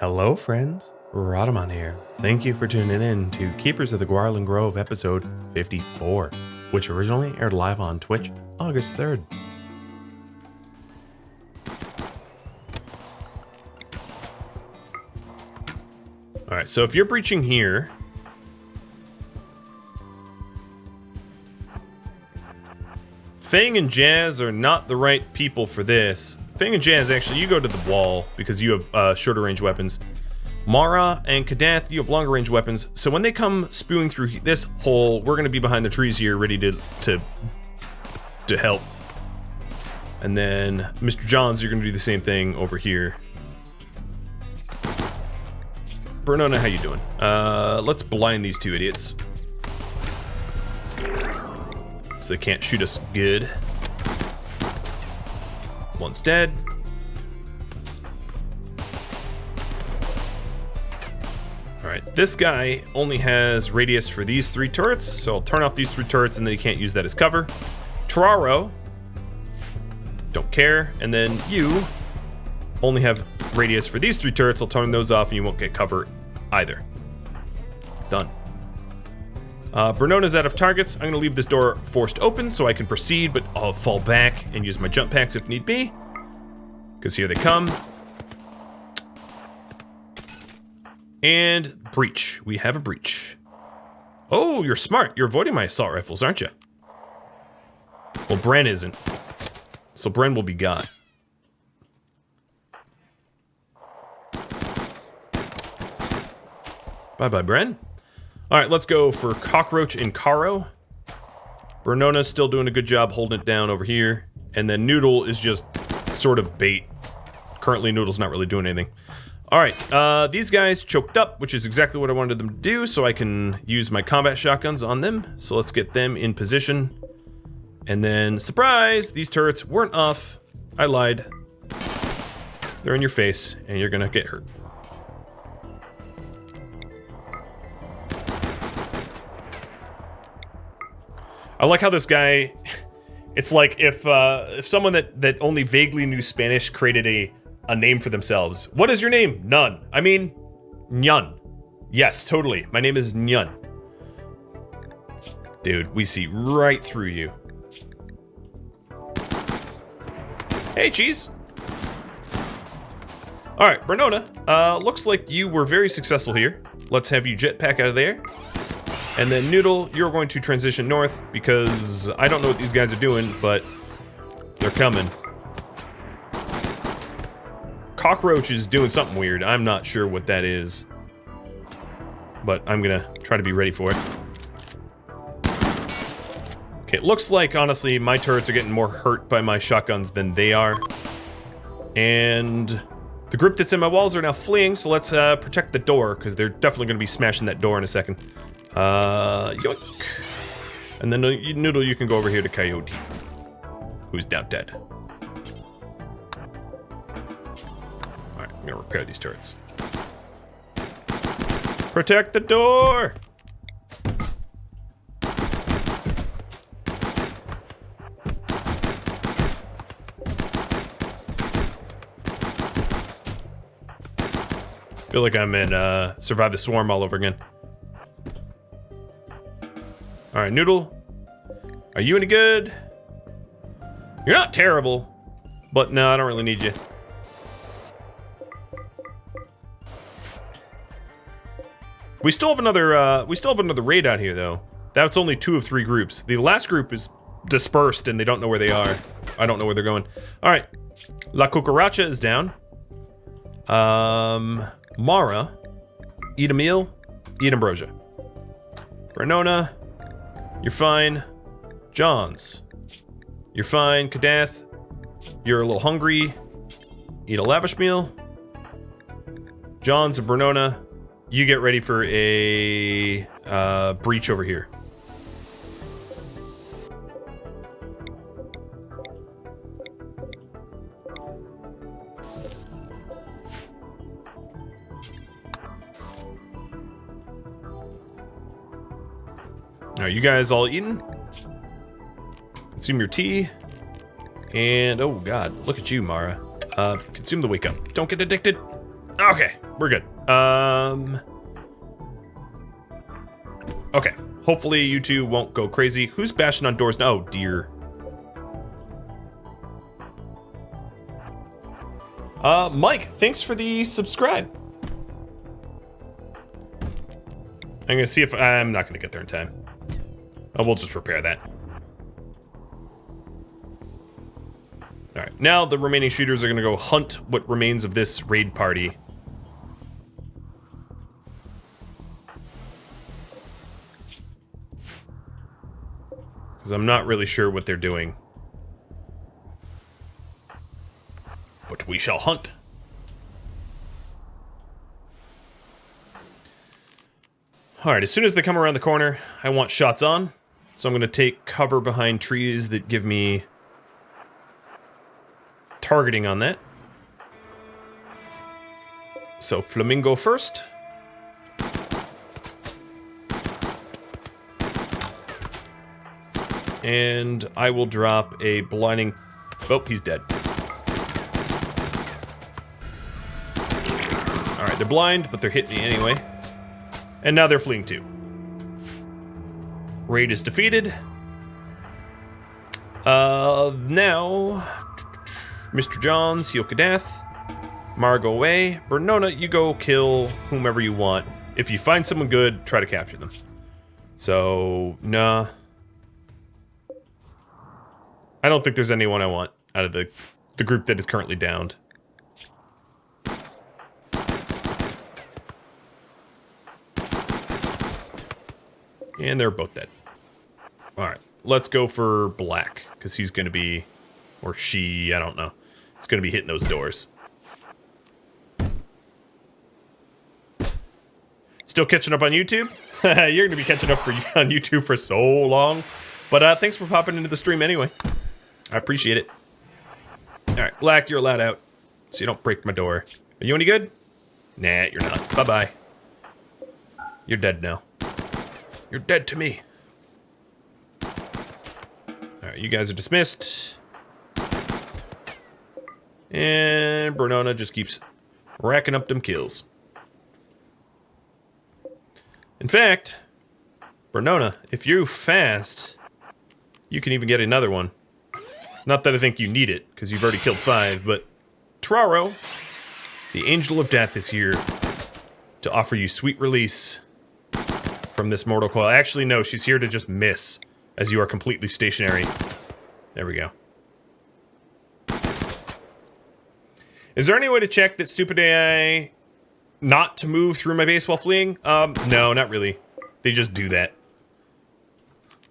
Hello friends, Rhadamant here. Thank you for tuning in to Keepers of the Gauranlen Grove episode 54, which originally aired live on Twitch August 3rd. Alright, so if you're breaching here, Fang and Jazz are not the right people for this. Fang and Jazz, actually, you go to the wall because you have shorter range weapons. Mara and Kadath, you have longer range weapons. So when they come spewing through this hole, we're going to be behind the trees here, ready to help. And then Mr. Johns, you're going to do the same thing over here. Bernona, how you doing? Let's blind these two idiots, so they can't shoot us good. One's dead. Alright, this guy only has radius for these three turrets, so I'll turn off these three turrets and then he can't use that as cover. Tararo, don't care. And then you only have radius for these three turrets. I'll turn those off and you won't get cover either. Done. Bernona's out of targets. I'm going to leave this door forced open so I can proceed, but I'll fall back and use my jump packs if need be, because here they come. And breach. We have a breach. Oh, you're smart. You're avoiding my assault rifles, aren't you? Well, Bren isn't. So Bren will be got. Bye-bye, Bren. Alright, let's go for Cockroach and Caro. Bernona's still doing a good job holding it down over here. And then Noodle is just sort of bait. Currently, Noodle's not really doing anything. Alright, these guys choked up, which is exactly what I wanted them to do, so I can use my combat shotguns on them. So let's get them in position. And then, surprise! These turrets weren't off. I lied. They're in your face, and you're gonna get hurt. I like how this guy, it's like if someone that only vaguely knew Spanish created a name for themselves. What is your name? None. I mean, Nyun. Yes, totally. My name is Nyun. Dude, we see right through you. Hey, cheese. Alright, Bernona, looks like you were very successful here. Let's have you jetpack out of there. And then Noodle, you're going to transition north because I don't know what these guys are doing, but they're coming. Cockroach is doing something weird. I'm not sure what that is, but I'm gonna try to be ready for it. Okay, it looks like, honestly, my turrets are getting more hurt by my shotguns than they are. And the group that's in my walls are now fleeing, so let's protect the door, because they're definitely gonna be smashing that door in a second. Yoink. And then Noodle, you can go over here to Coyote, who's now dead. Alright, I'm gonna repair these turrets. Protect the door! Feel like I'm in Survive the Swarm all over again. Alright, Noodle. Are you any good? You're not terrible, but no, I don't really need you. We still have another raid out here though. That's only 2 of 3 groups. The last group is dispersed and they don't know where they are. I don't know where they're going. Alright. La Cucaracha is down. Mara. Eat a meal. Eat ambrosia. Bernona. You're fine. Johns. You're fine. Kadath. You're a little hungry. Eat a lavish meal. Johns and Bernona. You get ready for a breach over here. Are you guys all eating? Consume your tea. And, oh god, look at you, Mara. Consume the wake up. Don't get addicted. Okay, we're good. Okay. Hopefully you two won't go crazy. Who's bashing on doors now? Oh, dear. Mike, thanks for the subscribe. I'm gonna see if I'm not gonna get there in time. Oh, we'll just repair that. All right, now the remaining shooters are gonna go hunt what remains of this raid party. Because I'm not really sure what they're doing. But we shall hunt. Alright, as soon as they come around the corner, I want shots on. So I'm going to take cover behind trees that give me targeting on that. So Flamingo first. And I will drop a blinding... Oh, he's dead. Alright, they're blind, but they're hitting me anyway. And now they're fleeing too. Raid is defeated. Now... Mr. Johns, heal Kadath. Mara, go away. Bernona, you go kill whomever you want. If you find someone good, try to capture them. So, nah. I don't think there's anyone I want out of the group that is currently downed. And they're both dead. Alright, let's go for Black, because he's going to be, or she, I don't know. It's going to be hitting those doors. Still catching up on YouTube? You're going to be catching up on YouTube for so long. But thanks for popping into the stream anyway. I appreciate it. Alright, Black, you're allowed out. So you don't break my door. Are you any good? Nah, you're not. Bye-bye. You're dead now. You're dead to me. Alright, you guys are dismissed. And Bernona just keeps racking up them kills. In fact, Bernona, if you're fast, you can even get another one. Not that I think you need it, because you've already killed 5, but Traro, the Angel of Death, is here to offer you sweet release from this mortal coil. Actually, no, she's here to just miss, as you are completely stationary. There we go. Is there any way to check that stupid AI not to move through my base while fleeing? No, not really. They just do that.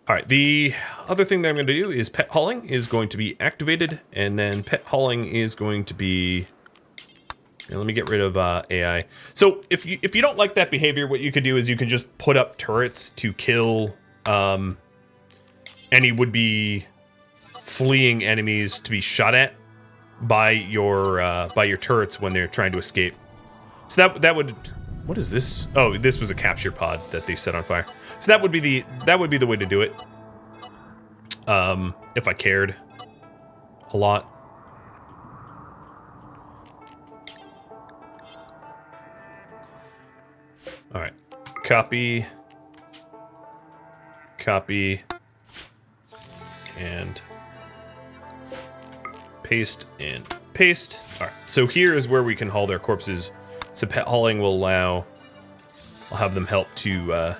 Alright, the other thing that I'm going to do is pet hauling is going to be activated, and then pet hauling is going to be... Here, let me get rid of AI. So, if you don't like that behavior, what you could do is you can just put up turrets to kill any would-be fleeing enemies to be shot at by your turrets when they're trying to escape. So that would... What is this? Oh, this was a capture pod that they set on fire. So that would be the way to do it. If I cared a lot. All right. Copy. Copy. And paste and paste. All right. So here is where we can haul their corpses. So pet hauling will allow... I'll have them help to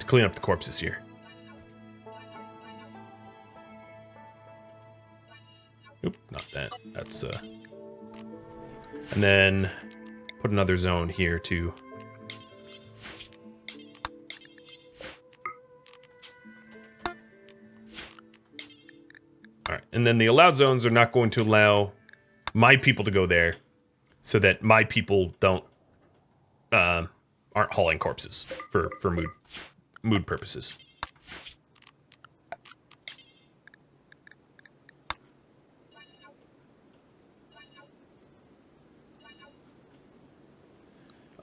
clean up the corpses here. Oop, not that. That's and then put another zone here too. All right, and then the allowed zones are not going to allow my people to go there, so that my people don't aren't hauling corpses for mood purposes.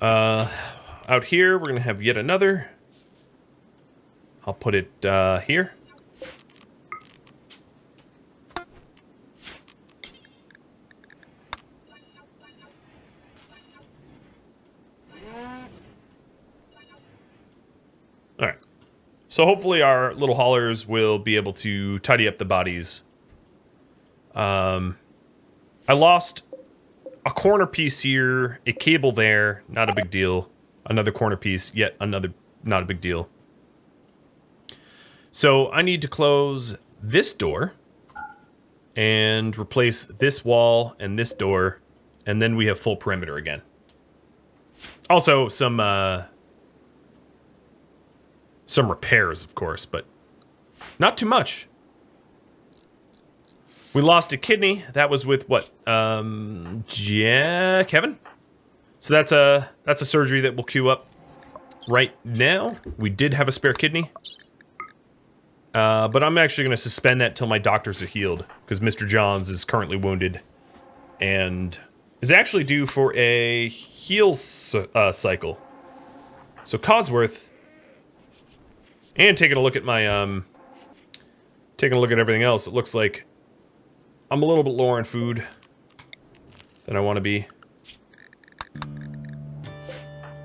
Out here, we're gonna have yet another. I'll put it here. So hopefully our little haulers will be able to tidy up the bodies. I lost a corner piece here, a cable there, not a big deal. Another corner piece, yet another, not a big deal. So I need to close this door and replace this wall and this door, and then we have full perimeter again. Also, some repairs, of course, but not too much. We lost a kidney. That was with what? Yeah, Kevin. So that's a surgery that we'll queue up right now. We did have a spare kidney. But I'm actually going to suspend that till my doctors are healed, because Mr. Johns is currently wounded and is actually due for a heal cycle. So Codsworth, and taking a look at my taking a look at everything else, it looks like I'm a little bit lower on food than I want to be.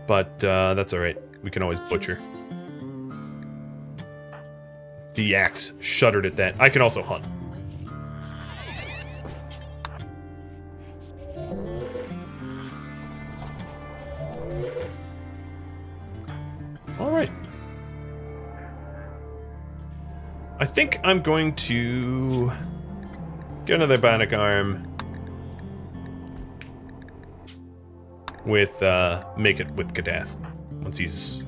But that's all right. We can always butcher. The axe shuddered at that. I can also hunt. All right. I think I'm going to get another bionic arm with make it with Kadath once he's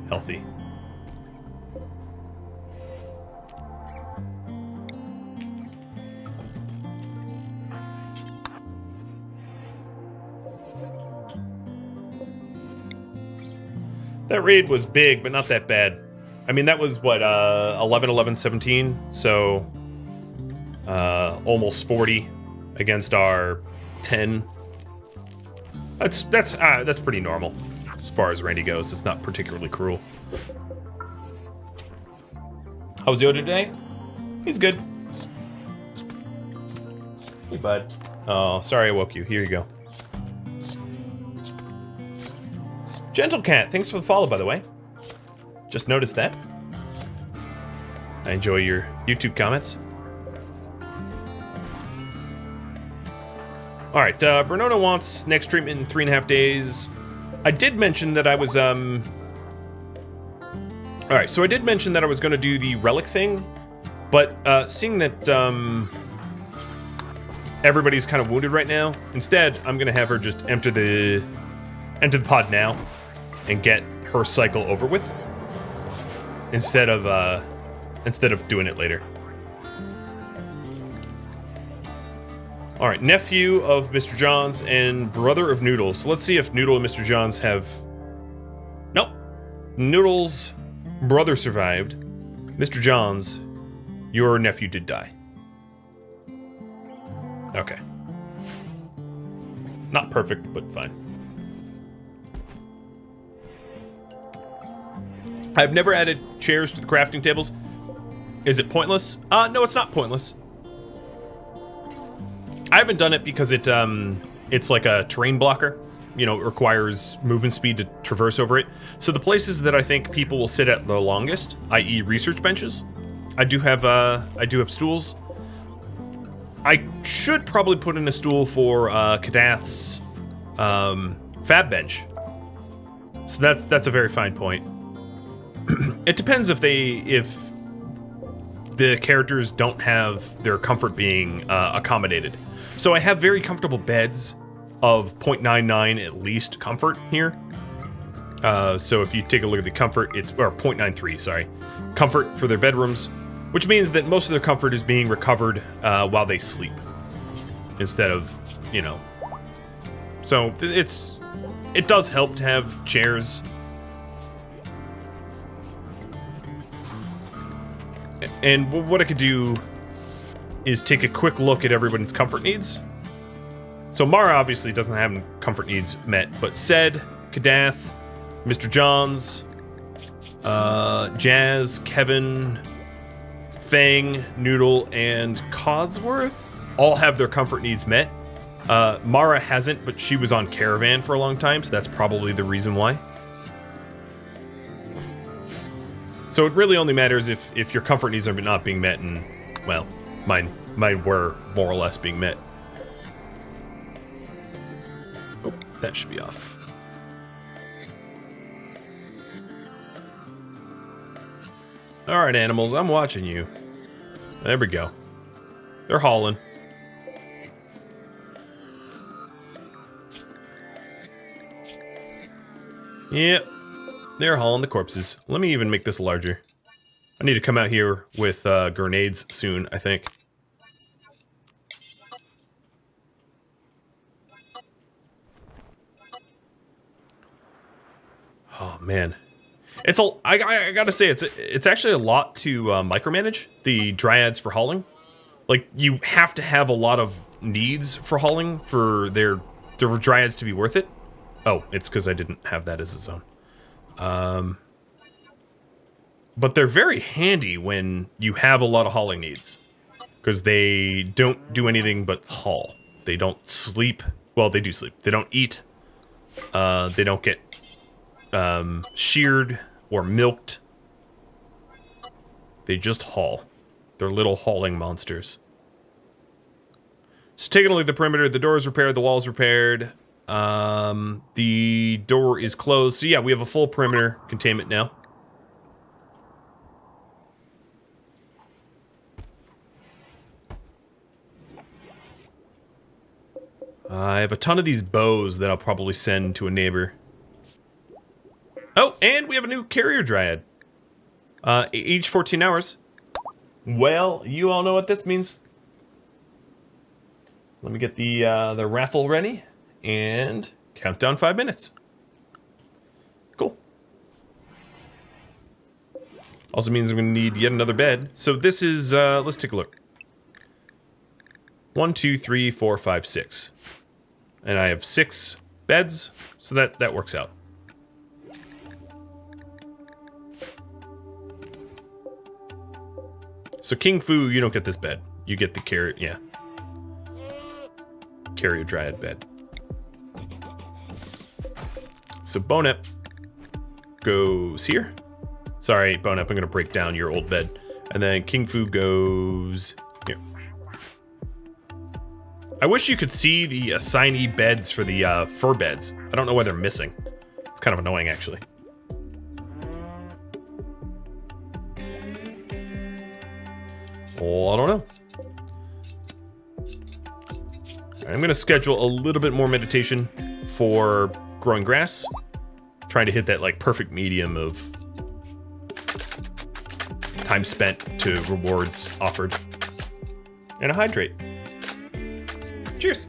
healthy. That raid was big, but not that bad. I mean, that was, what, 11, 11, 17? So, almost 40 against our 10. That's pretty normal as far as Randy goes. It's not particularly cruel. How's Yoda today? He's good. Hey, bud. Oh, sorry I woke you. Here you go. Gentle Cat, thanks for the follow, by the way. Just noticed that. I enjoy your YouTube comments. Alright, Bernona wants next treatment in 3.5 days. I did mention that I was, Alright, so I did mention that I was going to do the relic thing, but, seeing that, everybody's kind of wounded right now, instead, I'm going to have her just enter the pod now and get her cycle over with instead of doing it later. All right, nephew of Mr. Johns and brother of Noodle. So let's see if Noodle and Mr. Johns have... Nope. Noodle's brother survived. Mr. Johns, your nephew did die. Okay. Not perfect, but fine. I've never added chairs to the crafting tables. Is it pointless? No, it's not pointless. I haven't done it because it's like a terrain blocker. You know, it requires movement speed to traverse over it. So the places that I think people will sit at the longest, i.e. research benches, I do have stools. I should probably put in a stool for Kadath's fab bench. So that's a very fine point. It depends if the characters don't have their comfort being accommodated. So I have very comfortable beds of 0.99 at least comfort here. So if you take a look at the comfort, it's, or 0.93, sorry, comfort for their bedrooms, which means that most of their comfort is being recovered while they sleep instead of, you know. So it does help to have chairs. And what I could do is take a quick look at everyone's comfort needs. So Mara obviously doesn't have comfort needs met, but Ced, Kadath, Mr. Johns, Jazz, Kevin, Fang, Noodle, and Codsworth all have their comfort needs met. Mara hasn't, but she was on Caravan for a long time, so that's probably the reason why. So it really only matters if your comfort needs are not being met, and, well, mine were more or less being met. Oh, that should be off. Alright, animals, I'm watching you. There we go. They're hauling. Yep. They're hauling the corpses. Let me even make this larger. I need to come out here with grenades soon, I think. Oh, man. I gotta say, it's actually a lot to micromanage the dryads for hauling. Like, you have to have a lot of needs for hauling for their dryads to be worth it. Oh, it's because I didn't have that as a zone. But they're very handy when you have a lot of hauling needs. Because they don't do anything but haul. They don't sleep. Well, they do sleep. They don't eat. They don't get sheared or milked. They just haul. They're little hauling monsters. So taking a look at the perimeter, the door is repaired, the wall's repaired. The door is closed. So yeah, we have a full perimeter containment now. I have a ton of these bows that I'll probably send to a neighbor. Oh, and we have a new carrier dryad. Each 14 hours. Well, you all know what this means. Let me get the raffle ready and count down 5 minutes. Cool. Also means I'm going to need yet another bed. So this is, let's take a look. 1, 2, 3, 4, 5, 6. And I have 6 beds, so that works out. So King Fu, you don't get this bed. You get the carrier, yeah. Carrier dryad bed. So Bonep goes here. Sorry, Bonep, I'm going to break down your old bed. And then King Fu goes here. I wish you could see the assignee beds for the fur beds. I don't know why they're missing. It's kind of annoying, actually. Oh, I don't know. I'm going to schedule a little bit more meditation for growing grass. Trying to hit that, like, perfect medium of time spent to rewards offered. And a hydrate. Cheers.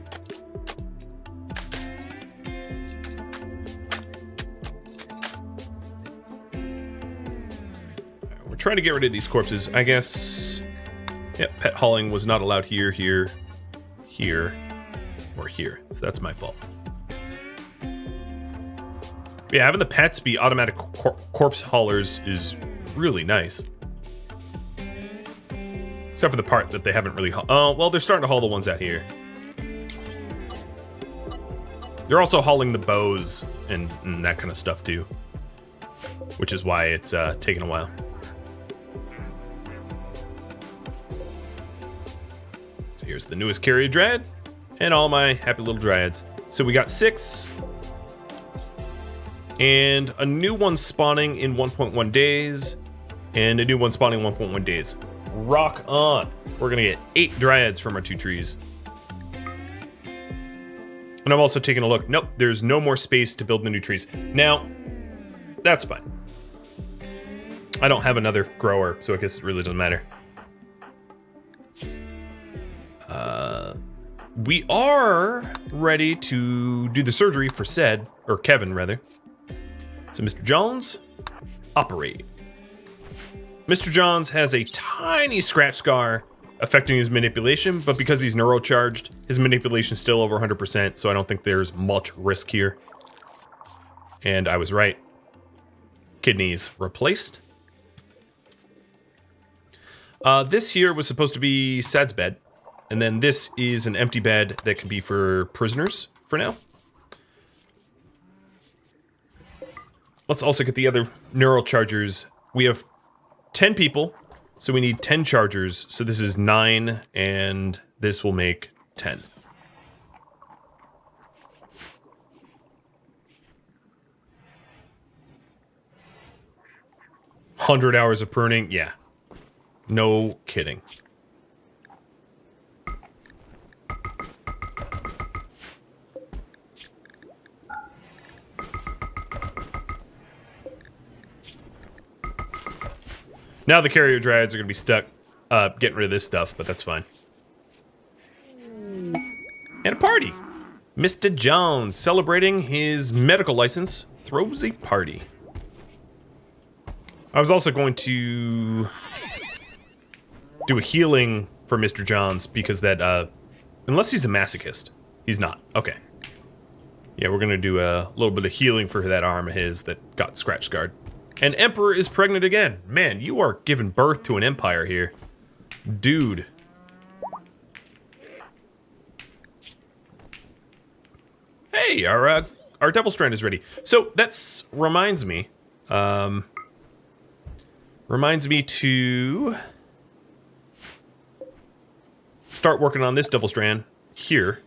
We're trying to get rid of these corpses, I guess. Yep, pet hauling was not allowed here, here, here, or here. So that's my fault. Yeah, having the pets be automatic corpse haulers is really nice. Except for the part that they haven't really oh, well, they're starting to haul the ones out here. They're also hauling the bows and that kind of stuff too. Which is why it's taking a while. So here's the newest carrier dryad. And all my happy little dryads. So we got 6. And a new one spawning in 1.1 days. And a new one spawning in 1.1 days. Rock on. We're going to get 8 dryads from our 2 trees. And I'm also taking a look. Nope, there's no more space to build the new trees. Now, that's fine. I don't have another grower, so I guess it really doesn't matter. We are ready to do the surgery for Sed, or Kevin, rather. So, Mr. Jones, operate. Mr. Johns has a tiny scratch scar affecting his manipulation, but because he's neurocharged, his manipulation's still over 100%, so I don't think there's much risk here. And I was right. Kidneys replaced. This here was supposed to be Sad's bed, and then this is an empty bed that can be for prisoners for now. Let's also get the other neurochargers. We have 10 people, so we need 10 chargers. So this is 9, and this will make 10. $100 of pruning, yeah. No kidding. Now the carrier Dryads are going to be stuck getting rid of this stuff, but that's fine. And a party. Mr. Jones, celebrating his medical license, throws a party. I was also going to do a healing for Mr. Johns because that, unless he's a masochist. He's not. Okay. Yeah, we're going to do a little bit of healing for that arm of his that got scratch scarred. And Emperor is pregnant again. Man, you are giving birth to an empire here. Dude. Hey, our Devil Strand is ready. So, that reminds me. Reminds me to start working on this Devil Strand here.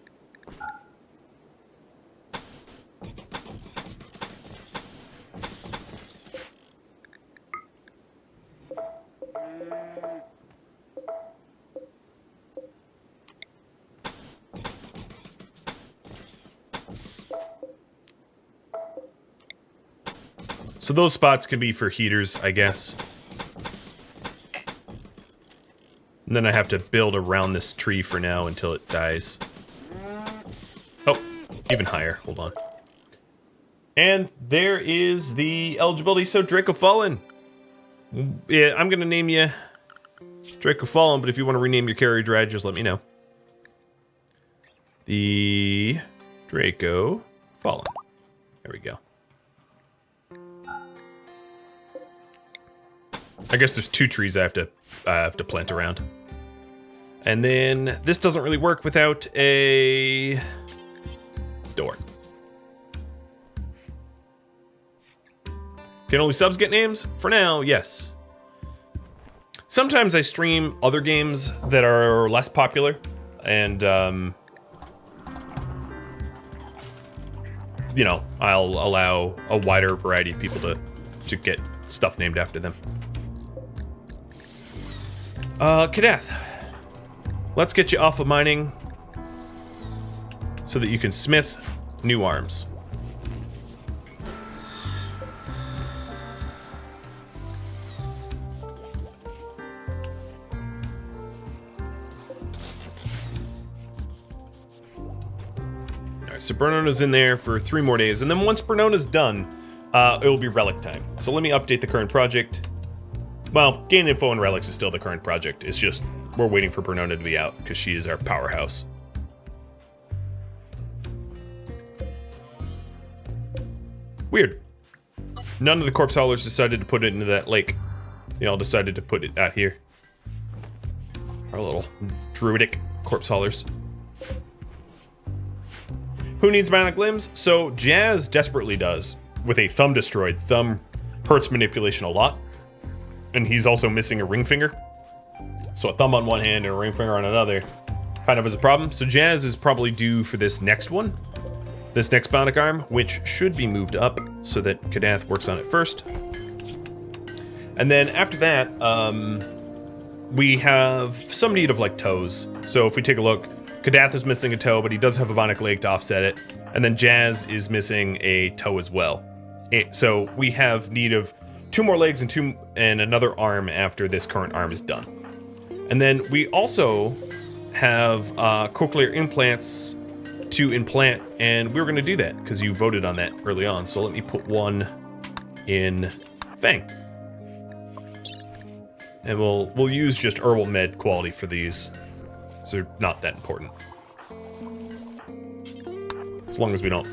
So those spots can be for heaters, I guess. And then I have to build around this tree for now until it dies. Oh, even higher. Hold on. And there is the eligibility. So Draco Fallen. Yeah, I'm going to name you Draco Fallen, but if you want to rename your carrier Drad, just let me know. The Draco Fallen. There we go. I guess there's 2 trees I have to plant around. And then this doesn't really work without a door. Can only subs get names? For now, yes. Sometimes I stream other games that are less popular, and you know, I'll allow a wider variety of people to get stuff named after them. Kadath, let's get you off of mining so that you can smith new arms. Alright, so Bernona's in there for 3 more days, and then once Bernona's done, it'll be relic time. So let me update the current project. Well, gain info and relics is still the current project. It's just we're waiting for Bernona to be out because she is our powerhouse. Weird. None of the corpse haulers decided to put it into that lake. They all decided to put it out here. Our little druidic corpse haulers. Who needs bionic limbs? So Jazz desperately does. With a thumb destroyed, thumb hurts manipulation a lot. And he's also missing a ring finger. So a thumb on one hand and a ring finger on another kind of is a problem. So Jazz is probably due for this next one. This next bionic arm, which should be moved up so that Kadath works on it first. And then after that, we have some need of like toes. So if we take a look, Kadath is missing a toe, but he does have a bionic leg to offset it. And then Jazz is missing a toe as well. So we have need of 2 more legs and another arm after this current arm is done. And then we also have cochlear implants to implant, and we were going to do that because you voted on that early on. So let me put one in Fang. And we'll use just herbal med quality for these. So they're not that important. As long as we don't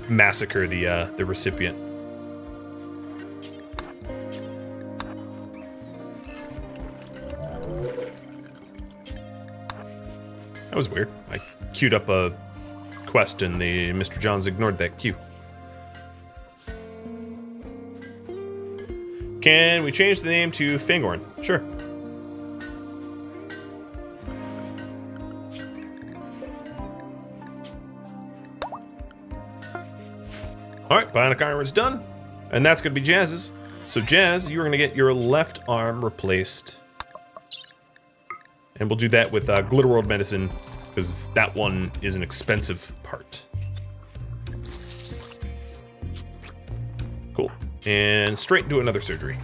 massacre the recipient. That was weird. I queued up a quest and the Mr. Johns ignored that queue. Can we change the name to Fangorn? Sure. Alright, Bionic Armor's done. And that's going to be Jazz's. So Jazz, you're going to get your left arm replaced. And we'll do that with Glitter World Medicine, because that one is an expensive part. Cool. And straight into another surgery.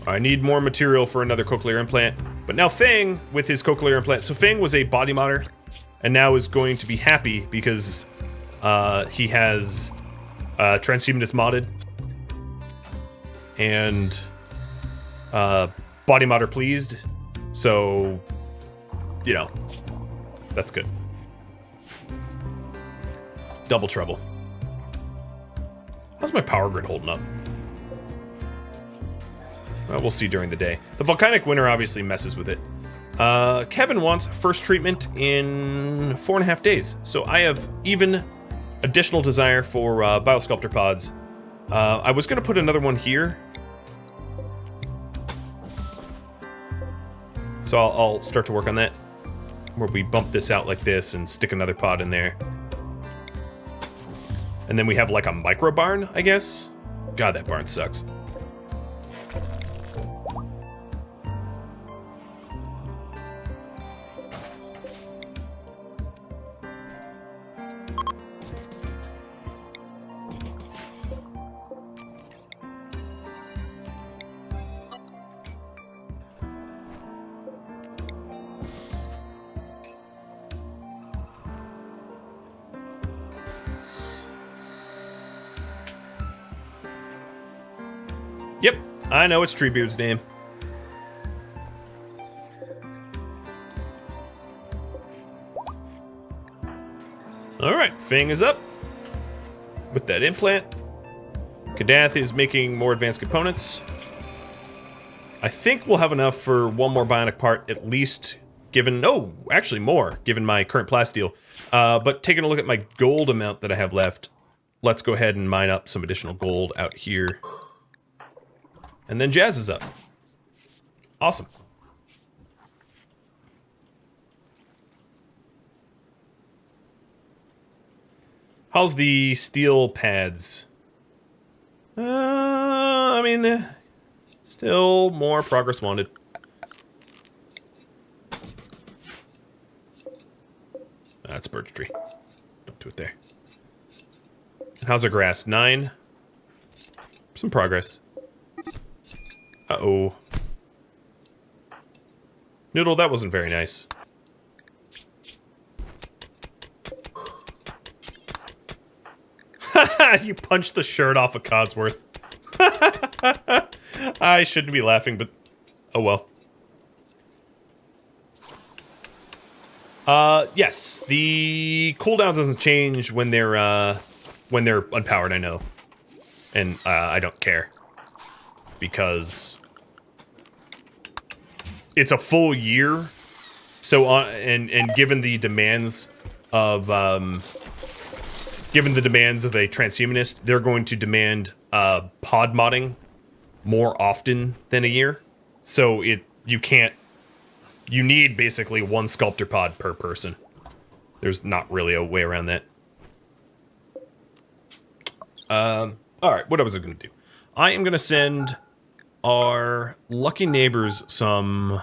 I need more material for another cochlear implant. But now Fang, with his cochlear implant, so Fang was a body modder, and now is going to be happy because he has Transhumanist modded, and body modder pleased, so, you know, that's good. Double trouble. How's my power grid holding up? We'll see during the day. The volcanic winter obviously messes with it. Kevin wants first treatment in 4.5 days. So I have even additional desire for biosculptor pods. I was going to put another one here. So I'll start to work on that. Where we bump this out like this and stick another pod in there. And then we have like a micro barn, I guess. God, that barn sucks. Yep, I know it's Treebeard's name. Alright, Fang is up with that implant. Kadath is making more advanced components. I think we'll have enough for one more bionic part, at least, given... Oh, actually more, given my current plasteel. But taking a look at my gold amount that I have left, let's go ahead and mine up some additional gold out here. And then Jazz is up. Awesome. How's the steel pads? I mean, still more progress wanted. That's a birch tree. Don't do it there. How's our grass? 9. Some progress. Uh-oh. Noodle, that wasn't very nice. Haha, you punched the shirt off of Codsworth. I shouldn't be laughing, but oh well. Yes, the cooldown doesn't change when they're unpowered, I know. And I don't care. Because it's a full year, so and given the demands of a transhumanist, they're going to demand pod modding more often than a year. So you need basically one sculptor pod per person. There's not really a way around that. All right, what was I going to do? I am going to send our lucky neighbors some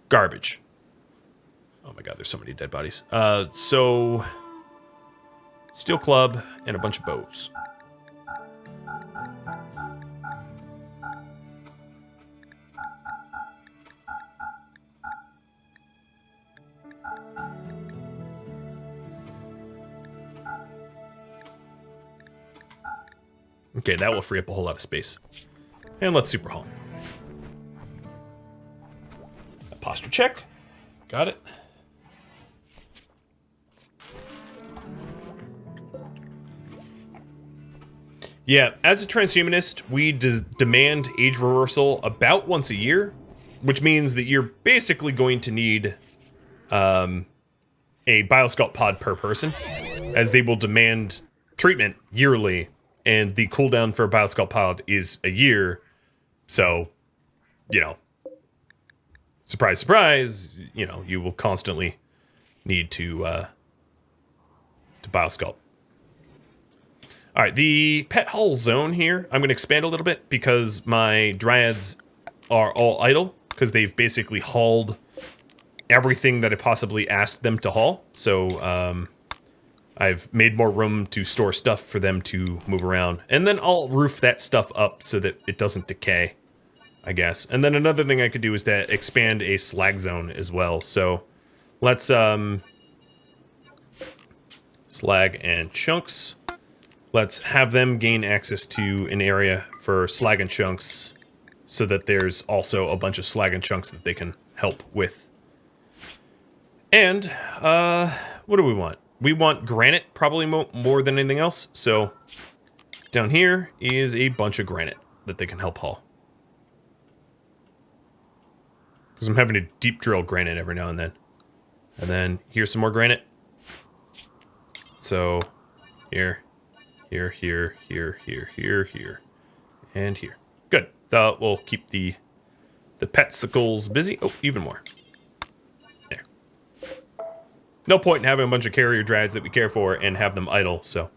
garbage. Oh my god, there's so many dead bodies. So steel club and a bunch of bows. Okay, that will free up a whole lot of space. And let's super haul. A posture check. Got it. Yeah, as a transhumanist, we demand age reversal about once a year, which means that you're basically going to need a a biosculpt pod per person, as they will demand treatment yearly, and the cooldown for a biosculpt pod is a year. So, you know, surprise, surprise, you know, you will constantly need to biosculpt. All right, the pet hall zone here, I'm going to expand a little bit because my dryads are all idle, because they've basically hauled everything that I possibly asked them to haul. So I've made more room to store stuff for them to move around. And then I'll roof that stuff up so that it doesn't decay, I guess. And then another thing I could do is to expand a slag zone as well. So let's slag and chunks. Let's have them gain access to an area for slag and chunks so that there's also a bunch of slag and chunks that they can help with. And what do we want? We want granite probably more than anything else. So down here is a bunch of granite that they can help haul. Because I'm having to deep drill granite every now and then. And then here's some more granite. So here, here, here, here, here, here, here, and here. Good. We'll keep the petsicles busy. Oh, even more. There. No point in having a bunch of carrier drags that we care for and have them idle, so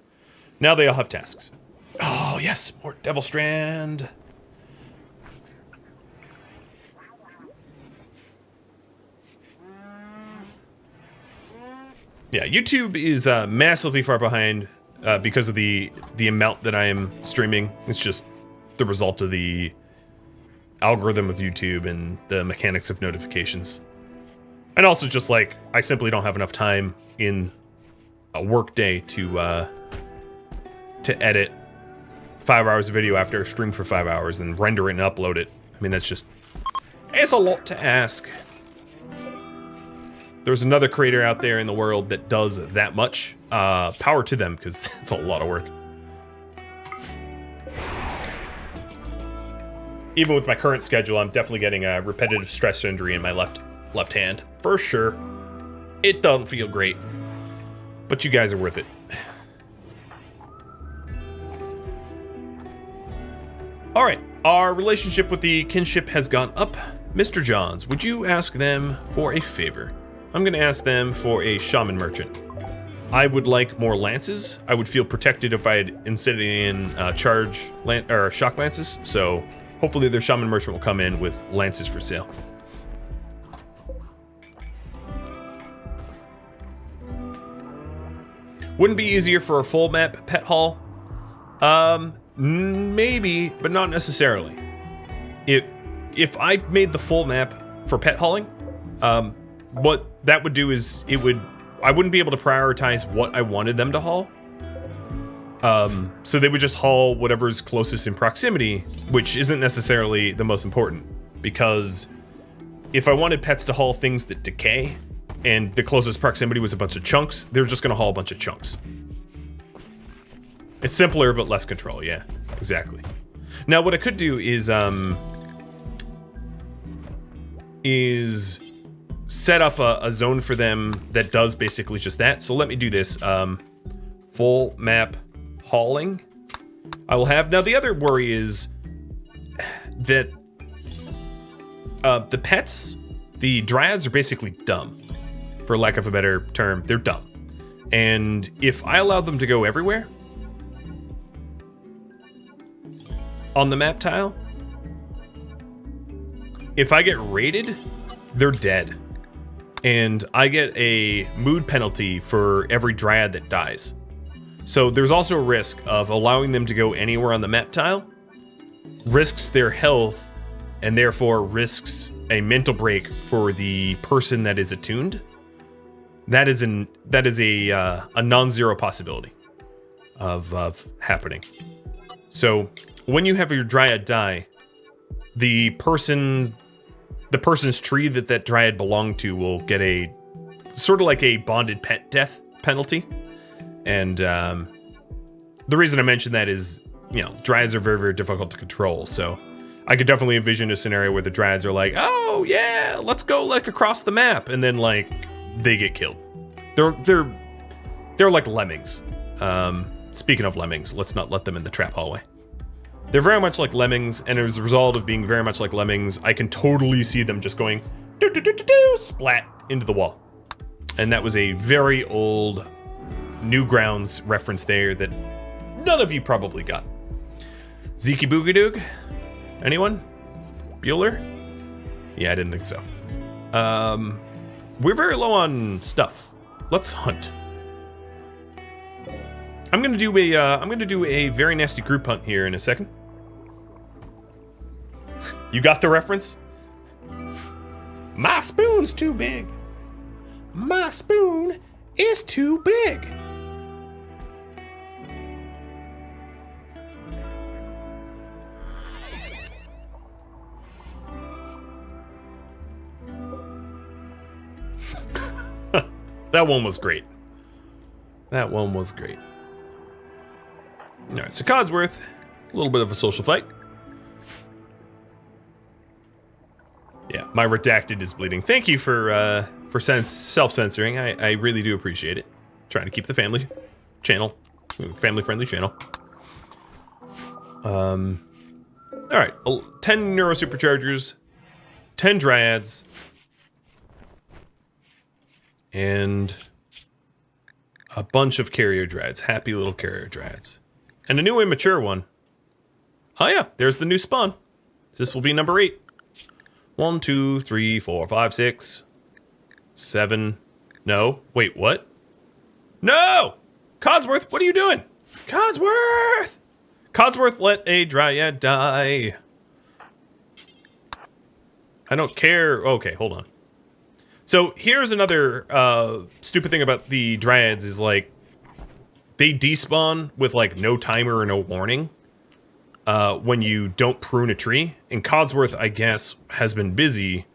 now they all have tasks. Oh, yes, more Devil Strand. Yeah, YouTube is massively far behind because of the amount that I am streaming. It's just the result of the algorithm of YouTube and the mechanics of notifications. And also just like, I simply don't have enough time in a work day to edit 5 hours of video after I stream for 5 hours and render it and upload it. I mean, that's just, it's a lot to ask. There's another creator out there in the world that does that much. Power to them, because it's a lot of work. Even with my current schedule, I'm definitely getting a repetitive stress injury in my left hand. For sure. It doesn't feel great. But you guys are worth it. Alright, our relationship with the kinship has gone up. Mr. Johns, would you ask them for a favor? I'm going to ask them for a shaman merchant. I would like more lances. I would feel protected if I had instead in shock lances. So hopefully their shaman merchant will come in with lances for sale. Wouldn't be easier for a full map pet hall? Maybe, but not necessarily. If I made the full map for pet hauling, what that would do is I wouldn't be able to prioritize what I wanted them to haul. So they would just haul whatever's closest in proximity, which isn't necessarily the most important, because if I wanted pets to haul things that decay and the closest proximity was a bunch of chunks, they're just gonna haul a bunch of chunks. It's simpler, but less control. Yeah, exactly. Now what I could do is set up a zone for them that does basically just that. So let me do this. Full map hauling. I will have, now the other worry is that the pets, the dryads are basically dumb, for lack of a better term. They're dumb. And if I allow them to go everywhere on the map tile, if I get raided, they're dead. And I get a mood penalty for every dryad that dies. So there's also a risk of allowing them to go anywhere on the map tile, risks their health, and therefore risks a mental break for the person that is attuned. That is a non-zero possibility of happening. So when you have your dryad die, the person's tree that dryad belonged to will get a sort of like a bonded pet death penalty. And the reason I mention that is, you know, dryads are very, very difficult to control. So I could definitely envision a scenario where the dryads are like, oh yeah, let's go like across the map. And then like they get killed. They're like lemmings. Speaking of lemmings, let's not let them in the trap hallway. They're very much like lemmings, and as a result of being very much like lemmings, I can totally see them just going splat into the wall. And that was a very old Newgrounds reference there that none of you probably got. Zeke Boogadoog? Anyone? Bueller? Yeah, I didn't think so. We're very low on stuff. Let's hunt. I'm gonna do a very nasty group hunt here in a second. You got the reference? My spoon's too big. My spoon is too big. That one was great. That one was great. All right, so Codsworth, a little bit of a social fight. Yeah, my redacted is bleeding. Thank you for self-censoring. I really do appreciate it. Trying to keep the family family-friendly channel. All right, 10 Neuro Superchargers, 10 Dryads, and a bunch of Carrier Dryads. Happy little Carrier Dryads. And a new immature one. Oh yeah, there's the new spawn. This will be number 8. 1, 2, 3, 4, 5, 6, 7. No, wait, what? No! Codsworth, what are you doing? Codsworth! Codsworth, let a Dryad die. I don't care. Okay, hold on. So here's another stupid thing about the Dryads is like they despawn with like no timer or no warning when you don't prune a tree. And Codsworth, I guess, has been busy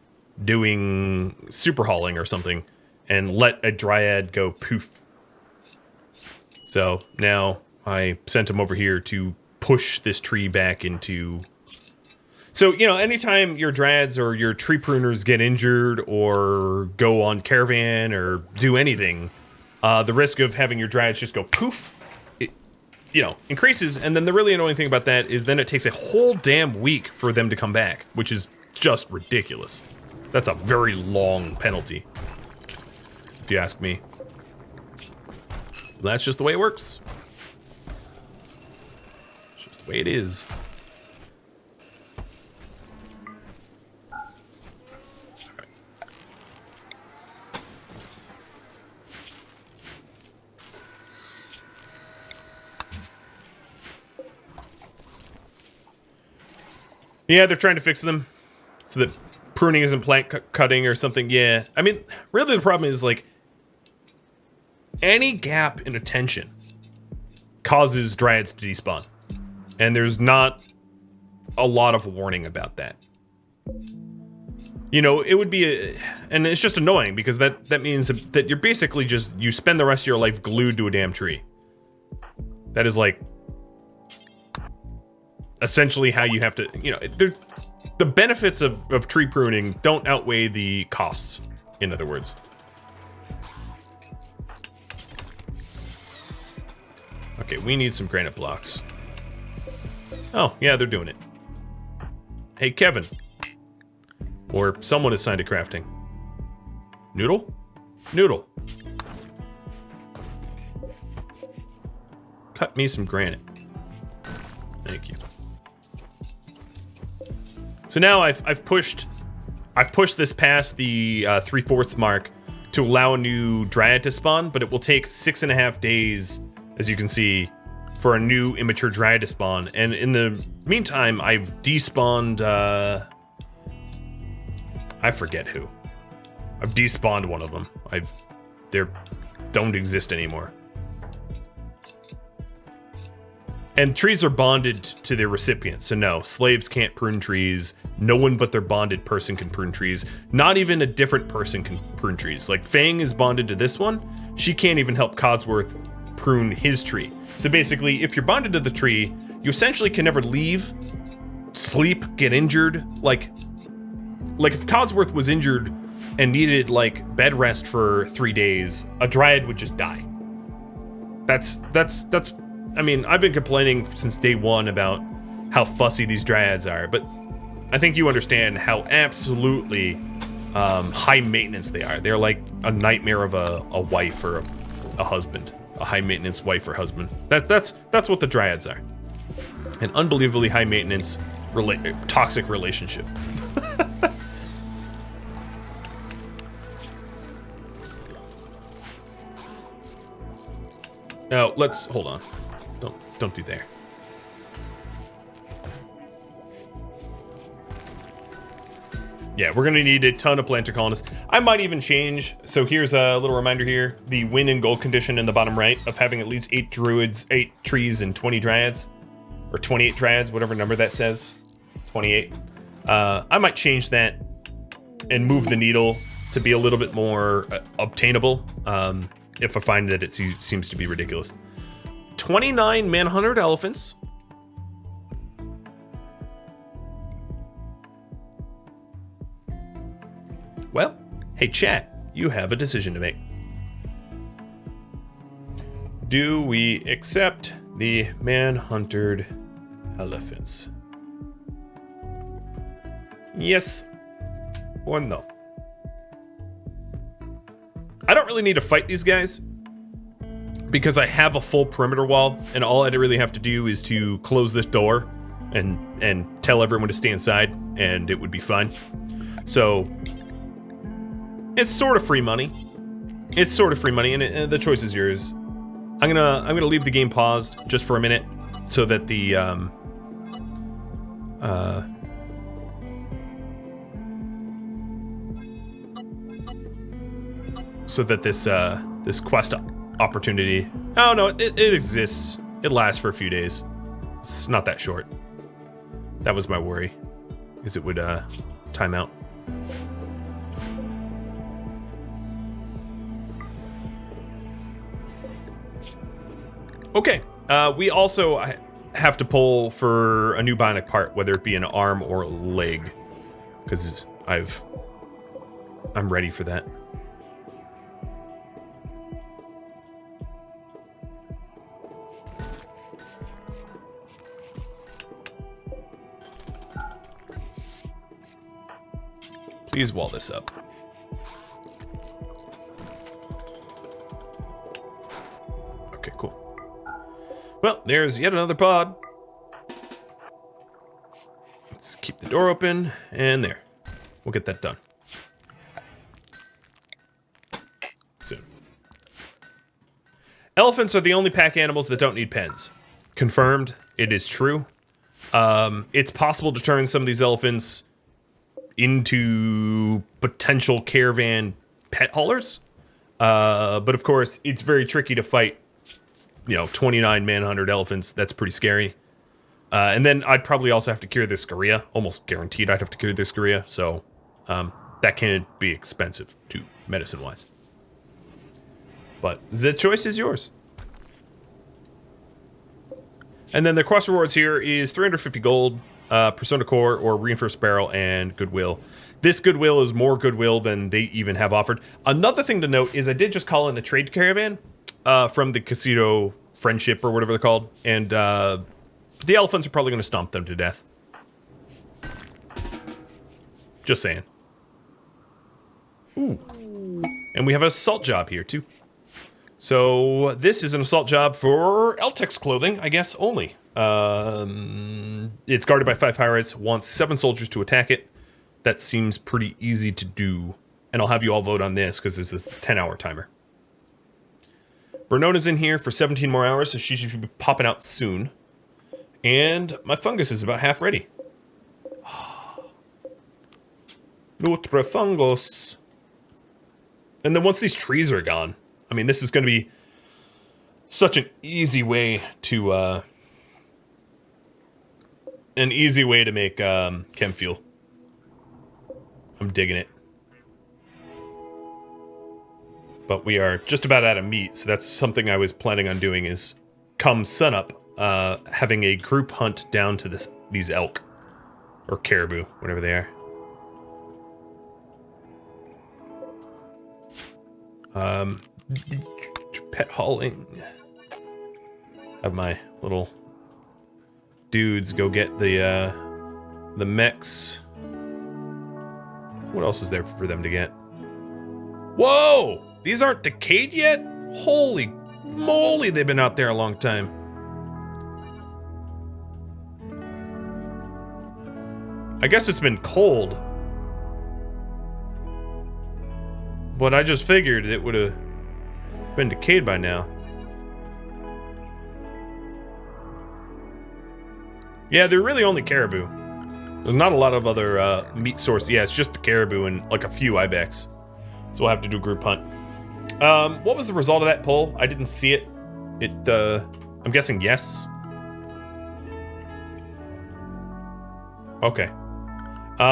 doing super hauling or something and let a Dryad go poof. So now I sent him over here to push this tree back into... So, you know, anytime your Dryads or your tree pruners get injured or go on caravan or do anything, the risk of having your Dryads just go poof, increases. And then the really annoying thing about that is then it takes a whole damn week for them to come back, which is just ridiculous. That's a very long penalty, if you ask me. That's just the way it works. It's just the way it is. Yeah, they're trying to fix them so that pruning isn't plant cutting or something. Yeah, I mean, really the problem is, like, any gap in attention causes Dryads to despawn. And there's not a lot of warning about that. You know, it would be and it's just annoying because that means that you're basically just, you spend the rest of your life glued to a damn tree. That is, like, essentially how you have to, the benefits of tree pruning don't outweigh the costs, in other words. Okay, we need some granite blocks. Oh, yeah, they're doing it. Hey, Kevin. Or someone is signed to crafting. Noodle? Noodle. Cut me some granite. Thank you. So now I've pushed this past the 3/4 mark to allow a new Dryad to spawn, but it will take 6.5 days, as you can see, for a new immature Dryad to spawn. And in the meantime, I've despawned, I forget who. I've despawned one of them. They don't exist anymore. And trees are bonded to their recipients, so no, slaves can't prune trees. No one but their bonded person can prune trees. Not even a different person can prune trees. Like, Fang is bonded to this one. She can't even help Codsworth prune his tree. So basically, if you're bonded to the tree, you essentially can never leave, sleep, get injured. Like if Codsworth was injured and needed like bed rest for 3 days, a dryad would just die. That's I mean, I've been complaining since day one about how fussy these dryads are, but I think you understand how absolutely high maintenance they are. They're like a nightmare of a wife or a husband, a high maintenance wife or husband. That's what the dryads are. An unbelievably high maintenance toxic relationship. Now let's hold on. Don't do there. Yeah, we're gonna need a ton of planter colonists. I might even change. So here's a little reminder here: the win and gold condition in the bottom right of having at least 8 druids, 8 trees, and 20 dryads, or 28 dryads, whatever number that says. 28. I might change that and move the needle to be a little bit more obtainable. If I find that it seems to be ridiculous. 29 manhunted elephants. Well, hey chat, you have a decision to make. Do we accept the manhunted elephants? Yes or no? I don't really need to fight these guys because I have a full perimeter wall, and all I really have to do is to close this door and tell everyone to stay inside, and it would be fine. So it's sort of free money. It's sort of free money, and the choice is yours. I'm gonna leave the game paused just for a minute so that the this quest opportunity. Oh no, it exists. It lasts for a few days. It's not that short. That was my worry, is it would time out. Okay, we also have to pull for a new bionic part, whether it be an arm or a leg, because I'm ready for that. Please wall this up. Okay, cool. Well, there's yet another pod. Let's keep the door open, and there. We'll get that done. Soon. Elephants are the only pack animals that don't need pens. Confirmed, it is true. It's possible to turn some of these elephants into potential caravan pet haulers. But of course, it's very tricky to fight, 29 manhunted elephants. That's pretty scary. And then I'd probably also have to cure their scoria. Almost guaranteed I'd have to cure their scoria. So that can be expensive too, medicine-wise. But the choice is yours. And then the cross rewards here is 350 gold, Persona Core, or Reinforced Barrel, and Goodwill. This Goodwill is more Goodwill than they even have offered. Another thing to note is I did just call in a trade caravan from the Casino Friendship, or whatever they're called, and the elephants are probably going to stomp them to death. Just saying. Ooh. And we have an assault job here, too. So this is an assault job for Eltex clothing, I guess, only. It's guarded by 5 pirates, wants 7 soldiers to attack it. That seems pretty easy to do. And I'll have you all vote on this, because this is a 10-hour timer. Bernona's in here for 17 more hours, so she should be popping out soon. And my fungus is about half ready. Notre fungus. And then once these trees are gone, I mean, this is going to be such an easy way to make chem fuel. I'm digging it. But we are just about out of meat, so that's something I was planning on doing, is come sunup, having a group hunt down to these elk. Or caribou, whatever they are. Pet hauling. Have my little dudes go get the mechs. What else is there for them to get? Whoa! These aren't decayed yet? Holy moly, they've been out there a long time. I guess it's been cold. But I just figured it would have been decayed by now. Yeah, they're really only caribou. There's not a lot of other meat source. Yeah, it's just the caribou and like a few ibex. So we'll have to do group hunt. What was the result of that poll? I didn't see it. I'm guessing yes. Okay.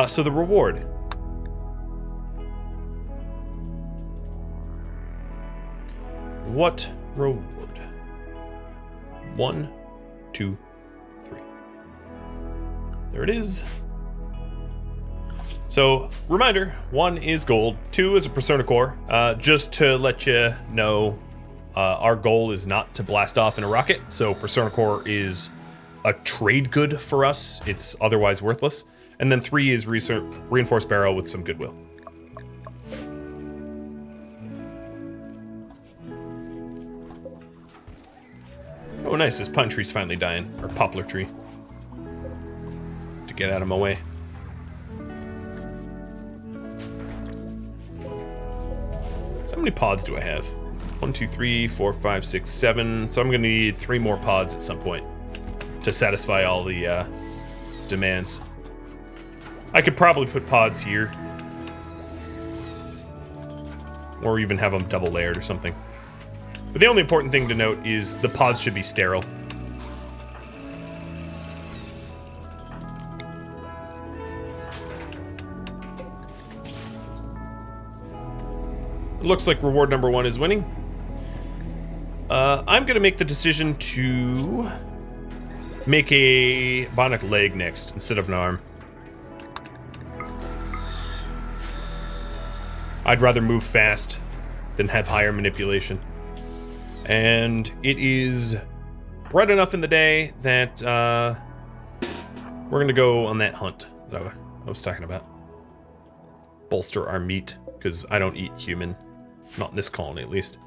So the reward. What reward? 1, 2, 3. There it is. So, reminder, 1 is gold, 2 is a Persona Core. Just to let you know, our goal is not to blast off in a rocket, so Persona Core is a trade good for us. It's otherwise worthless. And then 3 is Reinforced Barrel with some goodwill. Oh nice, this pine tree's finally dying. Or poplar tree. To get out of my way. So how many pods do I have? 1, 2, 3, 4, 5, 6, 7. So I'm gonna need 3 more pods at some point to satisfy all the demands. I could probably put pods here. Or even have them double layered or something. But the only important thing to note is the pods should be sterile. It looks like reward number 1 is winning. I'm gonna make the decision to make a bionic leg next instead of an arm. I'd rather move fast than have higher manipulation. And it is bright enough in the day that we're gonna go on that hunt that I was talking about. Bolster our meat, because I don't eat human. Not in this colony, at least.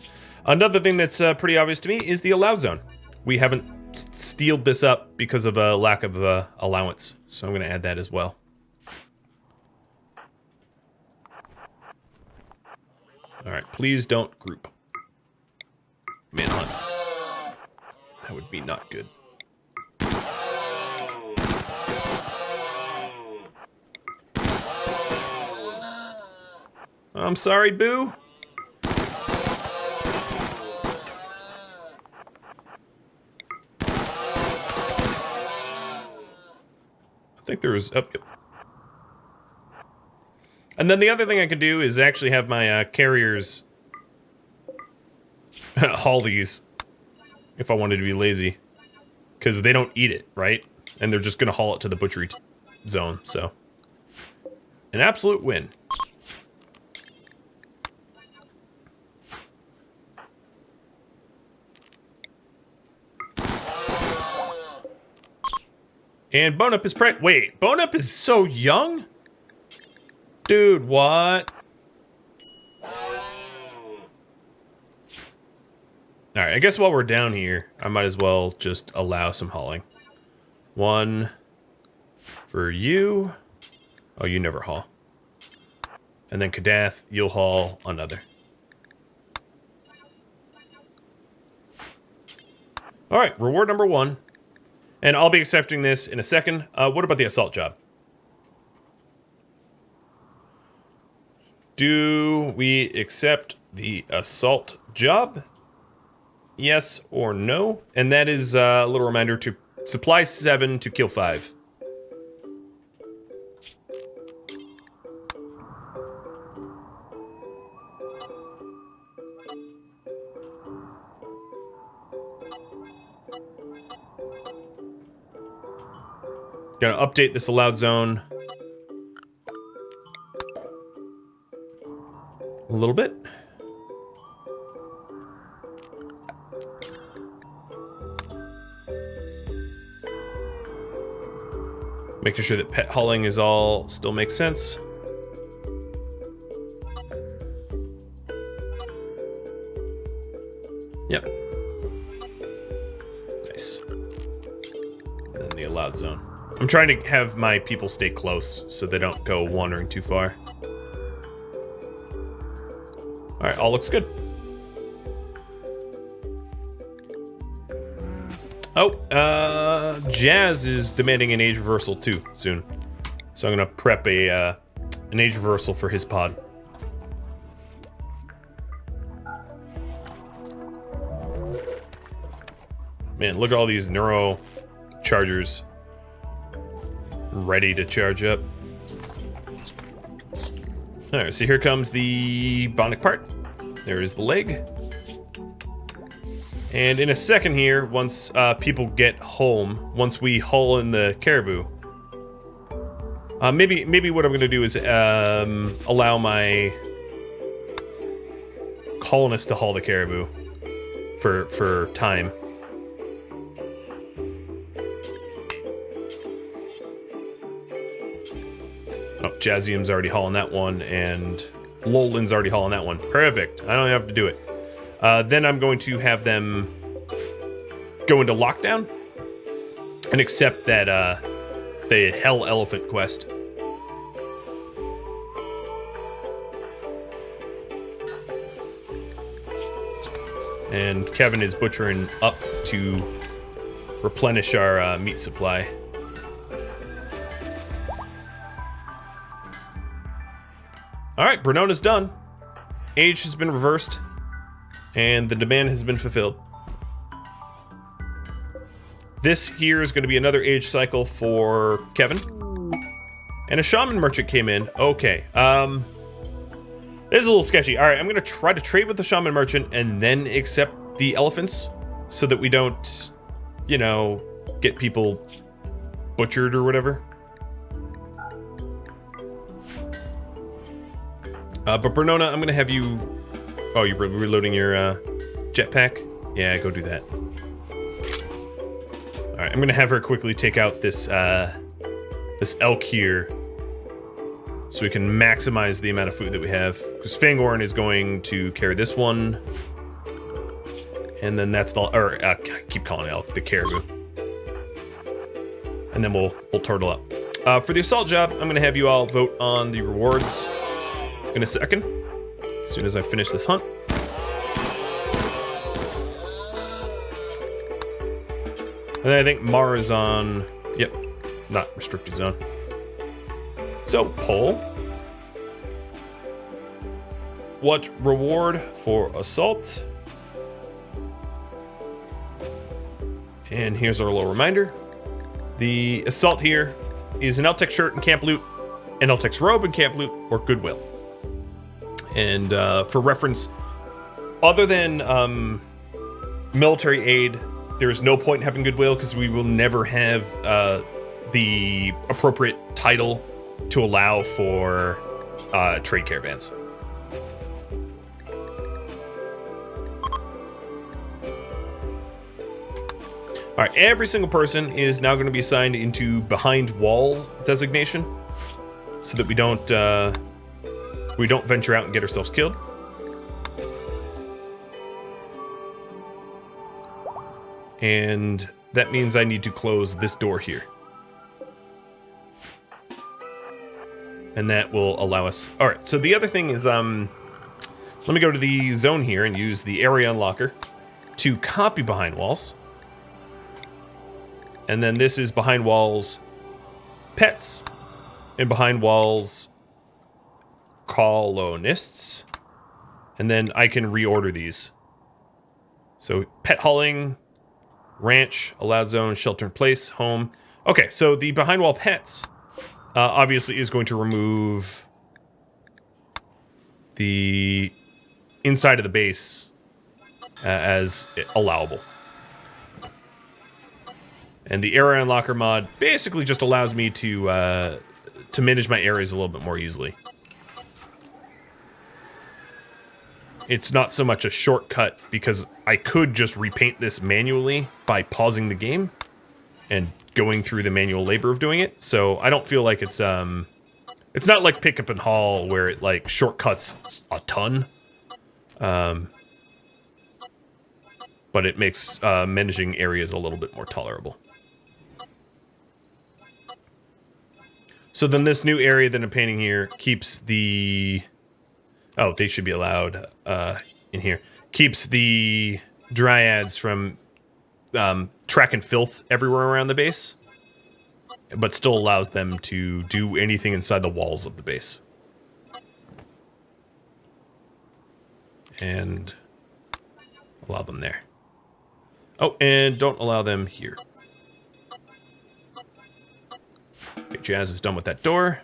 Another thing that's pretty obvious to me is the allowed zone. We haven't steeled this up because of a lack of allowance, so I'm gonna add that as well. Alright, please don't group. Manhunt. That would be not good. I'm sorry, Boo. I think there was... Oh, yep. And then the other thing I could do is actually have my carriers haul these if I wanted to be lazy. Because they don't eat it, right? And they're just going to haul it to the butchery zone, so. An absolute win. And Bone Up is wait, Bone Up is so young? Dude, what? Alright, I guess while we're down here, I might as well just allow some hauling. 1 for you. Oh, you never haul. And then Kadath, you'll haul another. Alright, reward number 1. And I'll be accepting this in a second. What about the assault job? Do we accept the assault job? Yes or no? And that is a little reminder to supply 7 to kill 5. Gonna update this allowed zone a little bit. Making sure that pet hauling is all still makes sense. Yep. Nice. And then the allowed zone. I'm trying to have my people stay close so they don't go wandering too far. Alright, all looks good. Oh, Jazz is demanding an age reversal too soon. So I'm gonna prep an age reversal for his pod. Man, look at all these neuro chargers ready to charge up. Alright, so here comes the bionic part. There is the leg. And in a second here, once people get home, once we haul in the caribou, maybe what I'm going to do is allow my colonists to haul the caribou for time. Oh, Jazzium's already hauling that one, and Lolin's already hauling that one. Perfect. I don't have to do it. Then I'm going to have them go into lockdown and accept that the Hell Elephant quest. And Kevin is butchering up to replenish our meat supply. Alright, Brenona's done. Age has been reversed. And the demand has been fulfilled. This here is going to be another age cycle for Kevin. And a shaman merchant came in. Okay. This is a little sketchy. Alright, I'm going to try to trade with the shaman merchant and then accept the elephants. So that we don't, you know, get people butchered or whatever. But Bernona, I'm going to have you... Oh, you're reloading your jetpack? Yeah, go do that. Alright, I'm going to have her quickly take out this this elk here. So we can maximize the amount of food that we have. Because Fangorn is going to carry this one. And then that's the... Or, I keep calling it elk, the caribou. And then we'll turtle up. For the assault job, I'm going to have you all vote on the rewards in a second. As soon as I finish this hunt. And then I think Mara's on... Yep, not restricted zone. So, poll. What reward for assault? And here's our little reminder. The assault here is an Eltec shirt and camp loot, an Eltec's robe and camp loot, or goodwill. And for reference, other than military aid, there's no point in having goodwill because we will never have the appropriate title to allow for trade caravans. All right, every single person is now going to be assigned into behind wall designation, so that we don't venture out and get ourselves killed. And that means I need to close this door here. And that will allow us... Alright, so the other thing is, let me go to the zone here and use the area unlocker to copy behind walls. And then this is behind walls pets, and behind walls colonists. And then I can reorder these. So pet hauling, ranch, allowed zone, shelter in place, home. Okay, so the behind wall pets obviously is going to remove the inside of the base as allowable. And the area unlocker mod basically just allows me to manage my areas a little bit more easily. It's not so much a shortcut because I could just repaint this manually by pausing the game and going through the manual labor of doing it. So I don't feel like it's not like pickup and haul where it like shortcuts a ton. But it makes managing areas a little bit more tolerable. So then this new area that I'm painting here keeps the... Oh, they should be allowed in here. Keeps the Dryads from tracking filth everywhere around the base, but still allows them to do anything inside the walls of the base. And allow them there. Oh, and don't allow them here. Okay, Jazz is done with that door.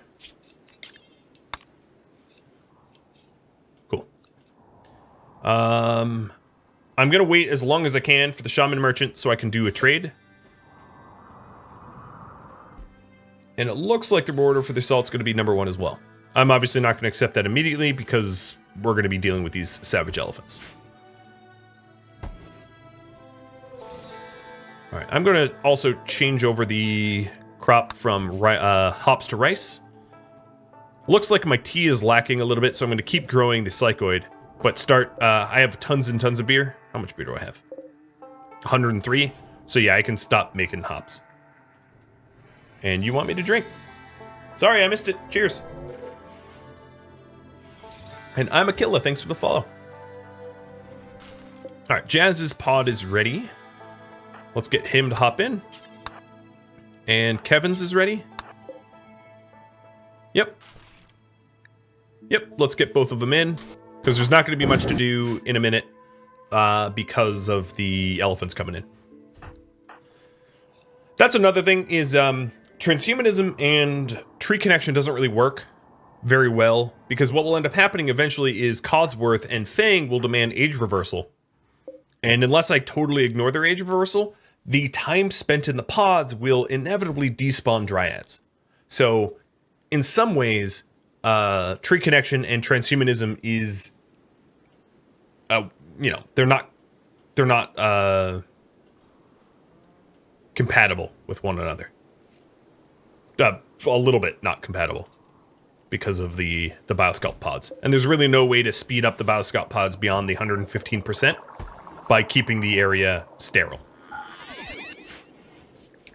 Cool. I'm going to wait as long as I can for the Shaman Merchant so I can do a trade. And it looks like the order for the assault's going to be number 1 as well. I'm obviously not going to accept that immediately because we're going to be dealing with these savage elephants. All right, I'm going to also change over the crop from hops to rice. Looks like my tea is lacking a little bit, so I'm going to keep growing the psychoid, but start... I have tons and tons of beer. How much beer do I have? 103. So yeah, I can stop making hops. And you want me to drink? Sorry, I missed it. Cheers. And I'm Akilla. Thanks for the follow. All right, Jazz's pod is ready. Let's get him to hop in. And Kevin's is ready. Yep. Yep, let's get both of them in. Because there's not going to be much to do in a minute. Because of the elephants coming in. That's another thing is... transhumanism and tree connection doesn't really work very well, because what will end up happening eventually is Codsworth and Fang will demand age reversal. And unless I totally ignore their age reversal, the time spent in the pods will inevitably despawn Dryads. So, in some ways, tree connection and transhumanism is, they're not compatible with one another. A little bit not compatible because of the biosculpt pods. And there's really no way to speed up the biosculpt pods beyond the 115% by keeping the area sterile.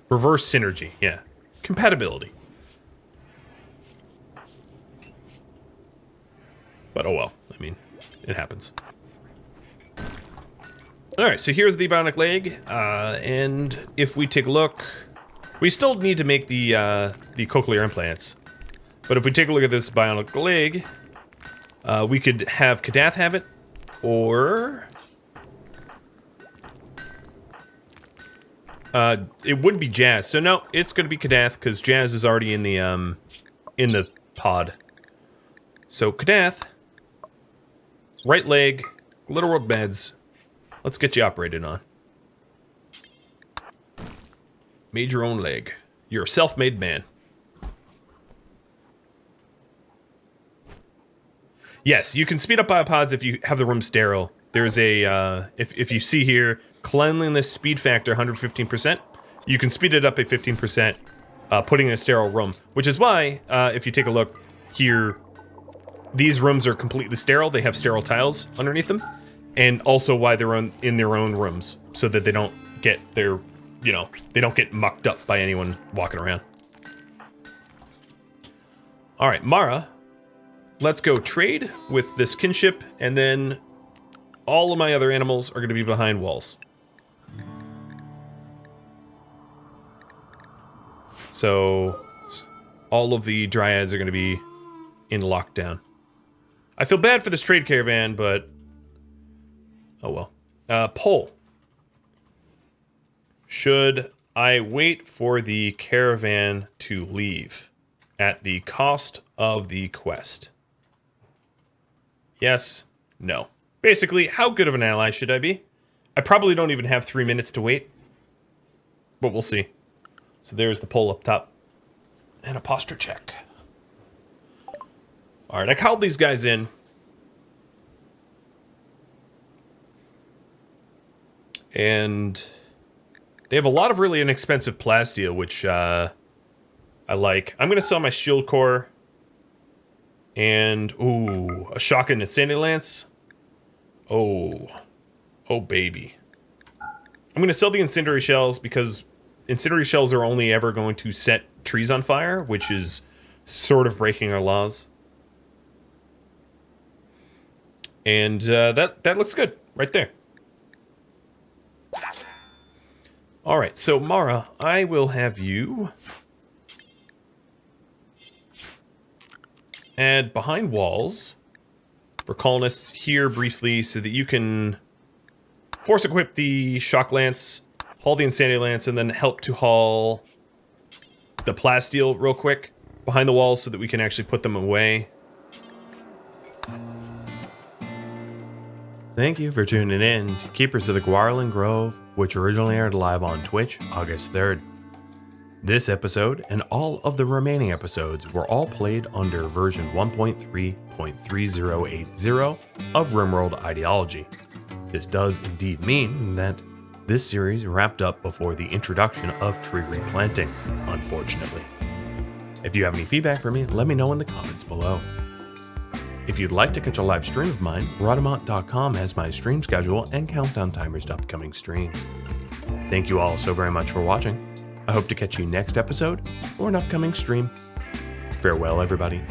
Reverse synergy, yeah. Compatibility. But oh well, I mean, it happens. Alright, so here's the bionic leg, and if we take a look... We still need to make the cochlear implants. But if we take a look at this bionic leg, we could have Kadath have it, or... it would be Jazz. So no, it's going to be Kadath, because Jazz is already in the pod. So Kadath, right leg, Little World Meds. Let's get you operated on. Made your own leg. You're a self-made man. Yes, you can speed up biopods if you have the room sterile. There's a, if you see here, cleanliness speed factor 115%. You can speed it up by 15%, putting in a sterile room. Which is why, if you take a look here, these rooms are completely sterile. They have sterile tiles underneath them. And also why they're in their own rooms, so that they don't get their... they don't get mucked up by anyone walking around. All right, Mara, let's go trade with this kinship, and then all of my other animals are going to be behind walls. So all of the Dryads are going to be in lockdown. I feel bad for this trade caravan, but oh well. Poll. Should I wait for the caravan to leave at the cost of the quest? Yes, no. Basically, how good of an ally should I be? I probably don't even have 3 minutes to wait, but we'll see. So there's the poll up top. And a posture check. All right, I called these guys in. And They have a lot of really inexpensive plasteel, which I like. I'm going to sell my shield core. And, ooh, a shotgun and sandy lance. Oh, baby. I'm going to sell the incendiary shells because incendiary shells are only ever going to set trees on fire, which is sort of breaking our laws. And that looks good right there. All right, so Mara, I will have you add behind walls for colonists here briefly so that you can force equip the shock lance, haul the insanity lance, and then help to haul the plasteel real quick behind the walls so that we can actually put them away. Thank you for tuning in to Keepers of the Gauranlen Grove, which originally aired live on Twitch August 3rd. This episode and all of the remaining episodes were all played under version 1.3.3080 of RimWorld Ideology. This does indeed mean that this series wrapped up before the introduction of tree replanting, unfortunately. If you have any feedback for me, let me know in the comments below. If you'd like to catch a live stream of mine, Rhadamant.com has my stream schedule and countdown timers to upcoming streams. Thank you all so very much for watching. I hope to catch you next episode or an upcoming stream. Farewell, everybody.